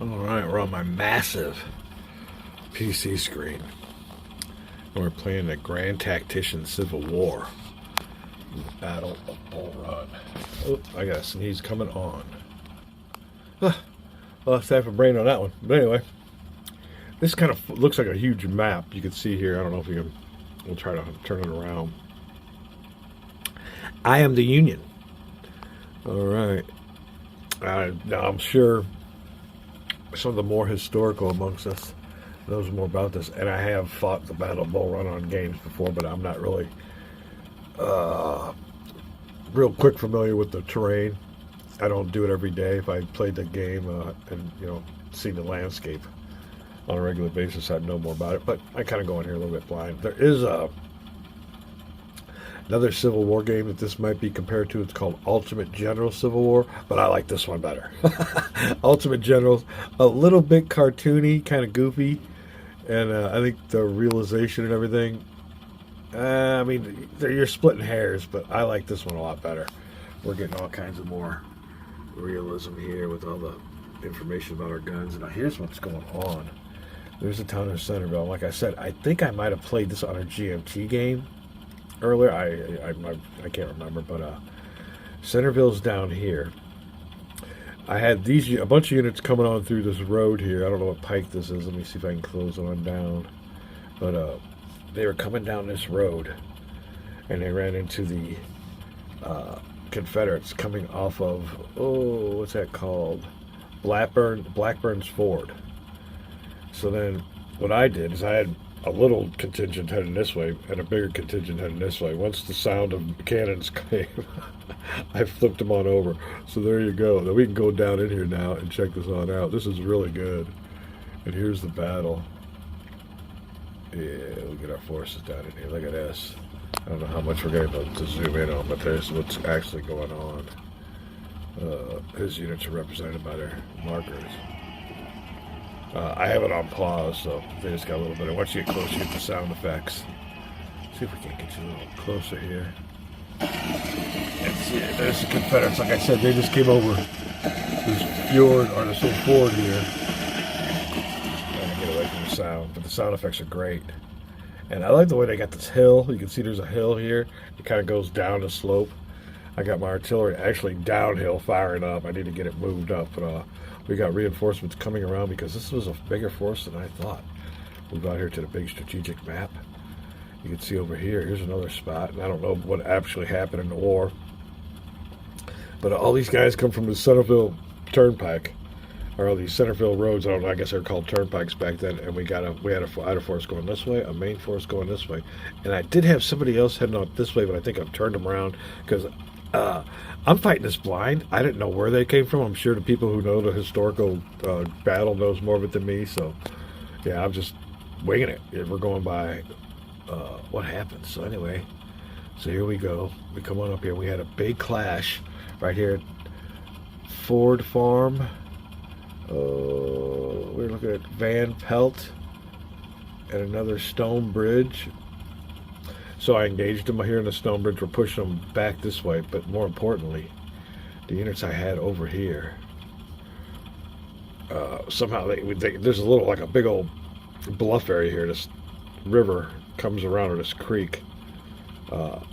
Alright, we're on my massive PC screen. And we're playing the Grand Tactician Civil War. The Battle of Bull Run. Oh, I got a sneeze coming on. Well, it's time for brain on that one. But anyway, this kind of looks like a huge map. You can see here. I don't know if you can. We'll try to turn it around. I am the Union. Alright. Now, I'm sure some of the more historical amongst us knows more about this, and I have fought the Battle of Bull Run on games before, but I'm not really real quick familiar with the terrain. I don't do it every day. If I played the game and seen the landscape on a regular basis, I'd know more about it. But I kind of go in here a little bit blind. There is another Civil War game that this might be compared to. It's called Ultimate General Civil War, but I like this one better. Ultimate General's a little bit cartoony, kind of goofy, and I think the realization and everything, I mean, you're splitting hairs, but I like this one a lot better. We're getting all kinds of more realism here with all the information about our guns. Now here's what's going on. There's the town of Centerville. Like I said, I think I might have played this on a GMT game earlier. I can't remember, but Centerville's down here. I had a bunch of units coming on through this road here. I don't know what pike this is. Let me see if I can close on down. But they were coming down this road, and they ran into the Confederates coming off of, what's that called? Blackburn's Ford. So then what I did is I had a little contingent heading this way and a bigger contingent heading this way. Once the sound of cannons came, I flipped them on over. So there you go. Now we can go down in here now and check this on out. This is really good. And here's the battle. Yeah, look at our forces down in here. Look at this. I don't know how much we're going to zoom in on, but there's what's actually going on. His units are represented by their markers. I have it on pause, so they just got a little bit. Once you get closer, you get the sound effects. See if we can't get you a little closer here. And see, there's the Confederates. Like I said, they just came over this fjord, or this little ford here. Trying to get away from the sound, but the sound effects are great. And I like the way they got this hill. You can see there's a hill here. It kind of goes down the slope. I got my artillery actually downhill firing up. I need to get it moved up, but we got reinforcements coming around because this was a bigger force than I thought. Move out here to the big strategic map. You can see over here, here's another spot, and I don't know what actually happened in the war. But all these guys come from the Centerville Turnpike, or all these Centerville roads. I don't know, I guess they were called turnpikes back then, and I had a force going this way, a main force going this way. And I did have somebody else heading out this way, but I think I've turned them around because I'm fighting this blind. I didn't know where they came from. I'm sure the people who know the historical battle knows more of it than me. So, yeah, I'm just winging it. We're going by what happened. So anyway, so here we go. We come on up here. We had a big clash right here at Ford Farm. We're looking at Van Pelt and another stone bridge. So I engaged them here in the stone bridge. We're pushing them back this way, but more importantly, the units I had over here, somehow there's a little, like a big old bluff area here. This river comes around, or this creek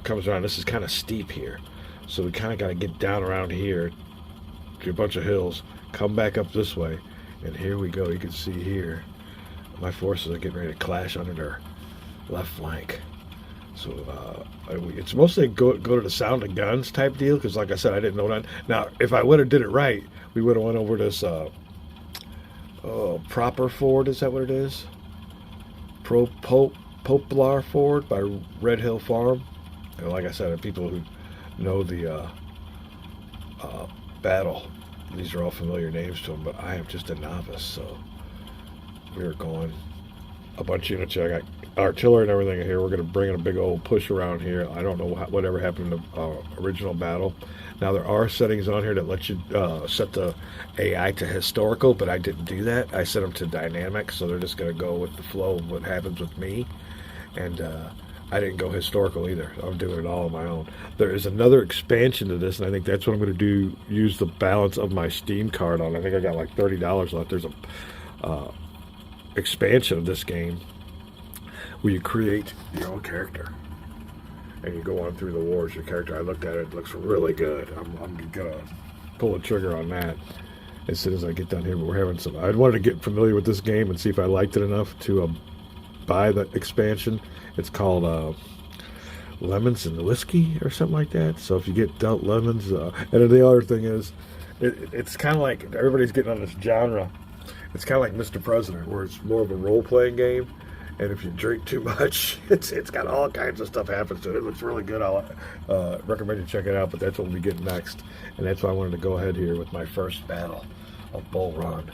comes around. This is kind of steep here, so we kind of got to get down around here to a bunch of hills, come back up this way, and here we go. You can see here my forces are getting ready to clash under their left flank. So it's mostly go to the sound of guns type deal, because like I said, I didn't know that. Now, if I would have did it right, we would have went over this Proper Ford, is that what it is? Poplar Ford by Red Hill Farm. And like I said, people who know the battle, these are all familiar names to them, but I am just a novice, so we were going a bunch of units. I got artillery and everything here. We're going to bring in a big old push around here. I don't know whatever happened in the original battle. Now, there are settings on here that let you set the AI to historical, but I didn't do that. I set them to dynamic, so they're just going to go with the flow of what happens with me. And I didn't go historical either. I'm doing it all on my own. There is another expansion to this, and I think that's what I'm going to do. Use the balance of my Steam card on. I think I got like $30 left. There's a expansion of this game where you create your own character and you go on through the wars. Your character. I looked at it. It looks really good. I'm gonna pull the trigger on that as soon as I get done here. But we're having some. I wanted to get familiar with this game and see if I liked it enough to buy the expansion. It's called Lemons and Whiskey or something like that. So if you get dealt lemons, and then the other thing is, it's kind of like everybody's getting on this genre. It's kind of like Mr. President, where it's more of a role-playing game. And if you drink too much, it's got all kinds of stuff happens to it. It looks really good. I'll recommend you check it out, but that's what we'll be getting next. And that's why I wanted to go ahead here with my first battle of Bull Run.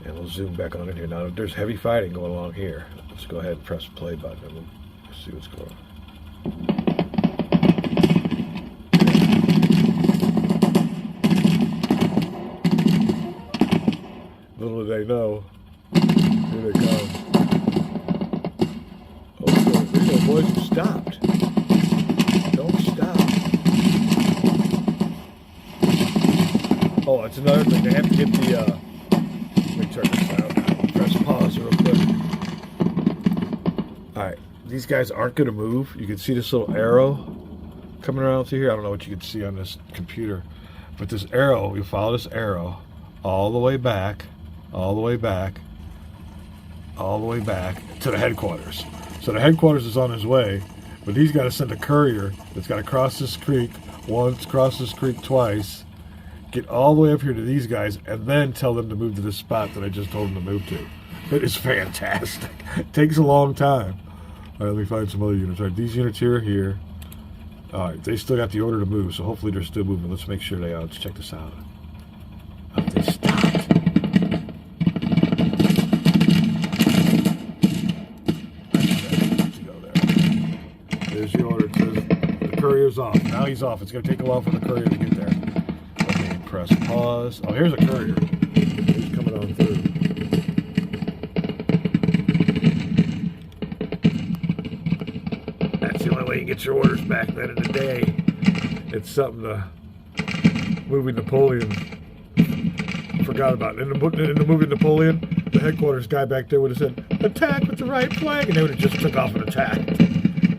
And we'll zoom back on in here. Now, there's heavy fighting going along here. Let's go ahead and press the play button and we'll see what's going on. Little do they know, here they come. Oh, boys, you stopped. Don't stop. Oh, it's another thing. They have to get the, let me turn this down. Press pause real quick. Alright, these guys aren't going to move. You can see this little arrow coming around through here. I don't know what you can see on this computer. But this arrow, you follow this arrow all the way back, all the way back, all the way back to the headquarters. So the headquarters is on his way, but he's got to send a courier that's got to cross this creek once, cross this creek twice, get all the way up here to these guys, and then tell them to move to this spot that I just told them to move to. It is fantastic. It takes a long time. All right, let me find some other units. All right, these units here are here. All right, they still got the order to move, so hopefully they're still moving. Let's make sure they are. Let's check this out. Oh, they stopped. There's the order. The courier's off. Now he's off. It's going to take a while for the courier to get there. Okay, press pause. Oh, here's a courier. He's coming on through. That's the only way you get your orders back then in the day. It's something the movie Napoleon forgot about. In the movie Napoleon, the headquarters guy back there would have said, "Attack with the right flag," and they would have just took off and attacked.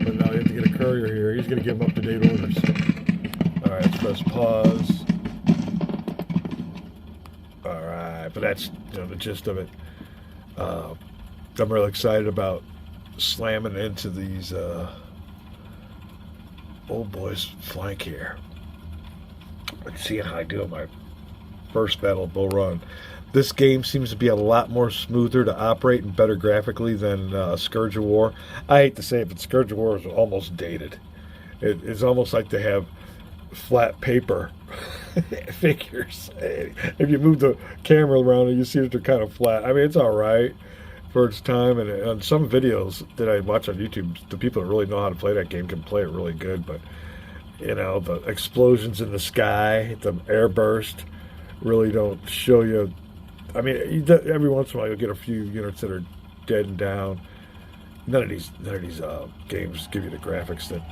But now you have to get a courier here. He's going to give them up-to-date orders. All right, let's press pause. All right, but that's the gist of it. I'm really excited about slamming into these old boys' flank here. And seeing how I do in my first battle of Bull Run. This game seems to be a lot more smoother to operate and better graphically than Scourge of War. I hate to say it, but Scourge of War is almost dated. It's almost like they have flat paper figures. If you move the camera around and you see that they're kind of flat. I mean, it's all right for its time. And on some videos that I watch on YouTube, the people that really know how to play that game can play it really good. But, you know, the explosions in the sky, the airburst really don't show you. I mean, every once in a while you'll get a few units that are dead and down. None of these games give you the graphics that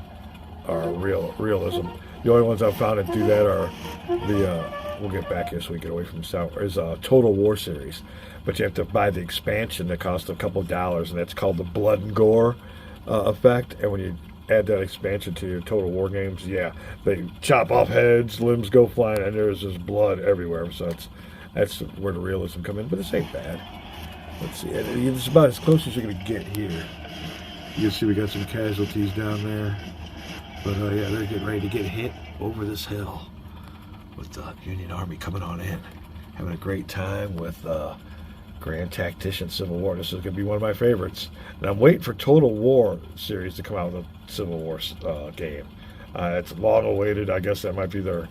are realism. The only ones I've found that do that are we'll get back here so we get away from the sound, is Total War series. But you have to buy the expansion that costs a couple of dollars, and that's called the Blood and Gore effect. And when you add that expansion to your Total War games, yeah, they chop off heads, limbs go flying, and there's just blood everywhere. So that's where the realism come in, but this ain't bad. Let's see, it's about as close as you're going to get here. You can see we got some casualties down there. But yeah, they're getting ready to get hit over this hill with the Union Army coming on in. Having a great time with Grand Tactician Civil War. This is going to be one of my favorites. And I'm waiting for Total War series to come out with a Civil War game. It's long awaited. I guess that might be their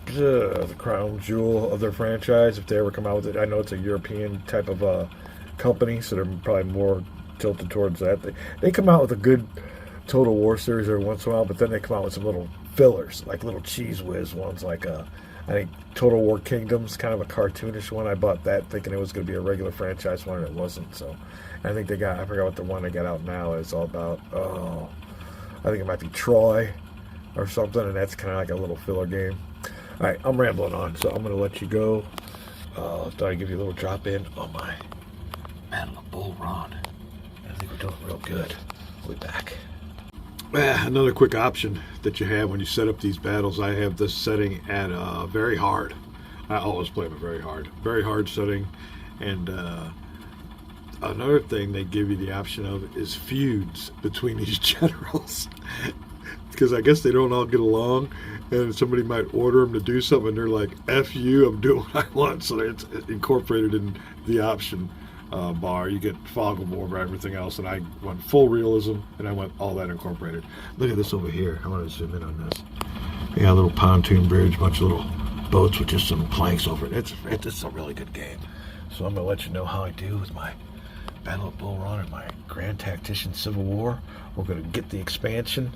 the crown jewel of their franchise if they ever come out with it. I know it's a European type of company, so they're probably more tilted towards that. They come out with a good Total War series every once in a while, but then they come out with some little fillers, like little cheese whiz ones, like I think Total War Kingdom's kind of a cartoonish one. I bought that thinking it was going to be a regular franchise one, and it wasn't. So I think they got, I forgot what the one they got out now is all about. Oh, I think it might be Troy or something, and that's kind of like a little filler game. All right, I'm rambling on, so I'm going to let you go. Thought I'd give you a little drop in on my Battle of Bull Run. I think we're doing real good. We'll be back. Another quick option that you have when you set up these battles, I have this setting at very hard. I always play them very hard setting. And another thing they give you the option of is feuds between these generals. Because I guess they don't all get along, and somebody might order them to do something, and they're like, F you, I'm doing what I want. So it's incorporated in the option bar. You get fog of war, everything else, and I went full realism, and I went all that incorporated. Look at this over here. I want to zoom in on this. They got a little pontoon bridge, a bunch of little boats with just some planks over it. It's a really good game. So I'm going to let you know how I do with my Battle of Bull Run and my Grand Tactician Civil War. We're going to get the expansion,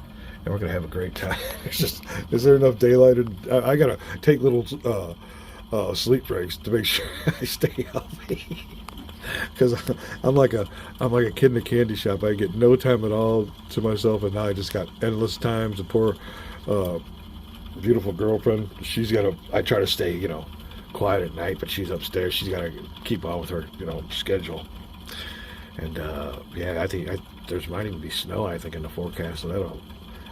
and we're going to have a great time. Is there enough daylight? I got to take little sleep breaks to make sure I stay healthy. Because I'm like a kid in a candy shop. I get no time at all to myself, and now I just got endless times. The poor beautiful girlfriend, I try to stay, quiet at night, but she's upstairs. She's got to keep on with her, schedule. And I think there's might even be snow, I think, in the forecast, so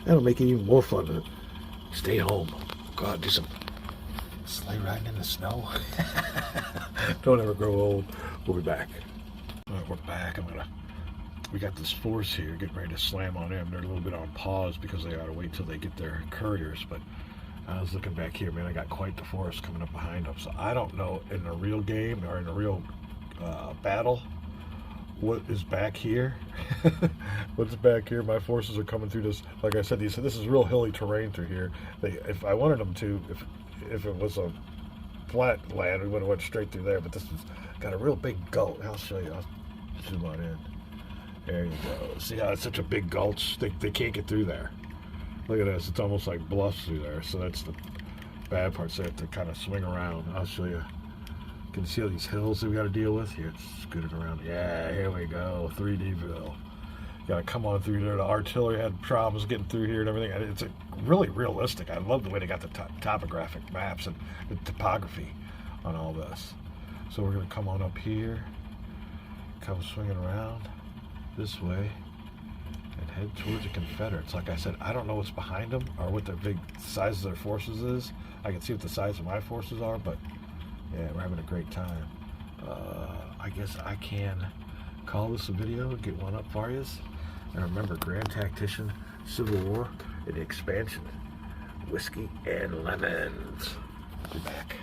that'll make it even more fun to stay home. God, do some sleigh riding in the snow. Don't ever grow old. We'll be back. All right, we're back. We got this force here getting ready to slam on them. They're a little bit on pause because they gotta wait till they get their couriers. But I was looking back here, man. I got quite the force coming up behind them. So I don't know in a real game or in a real battle what is back here. What's back here? My forces are coming through this. Like I said, this is real hilly terrain through here. If I wanted them to, if it was a flat land, we would have went straight through there. But this has got a real big gulch. I'll show you. I'll zoom on in. There you go. See how it's such a big gulch? They can't get through there. Look at this. It's almost like bluffs through there. So that's the bad part. So they have to kind of swing around. I'll show you. You can see all these hills that we got to deal with. Here, it's scooted around. Yeah, here we go. 3Dville. Got to come on through there. The artillery had problems getting through here and everything. It's really realistic. I love the way they got the topographic maps and the topography on all this. So we're going to come on up here, come swinging around this way, and head towards the Confederates. Like I said, I don't know what's behind them or what the big size of their forces is. I can see what the size of my forces are, but yeah, we're having a great time. I guess I can call this a video and get one up for you. And remember, Grand Tactician, Civil War, and the expansion, whiskey and lemons. Be back.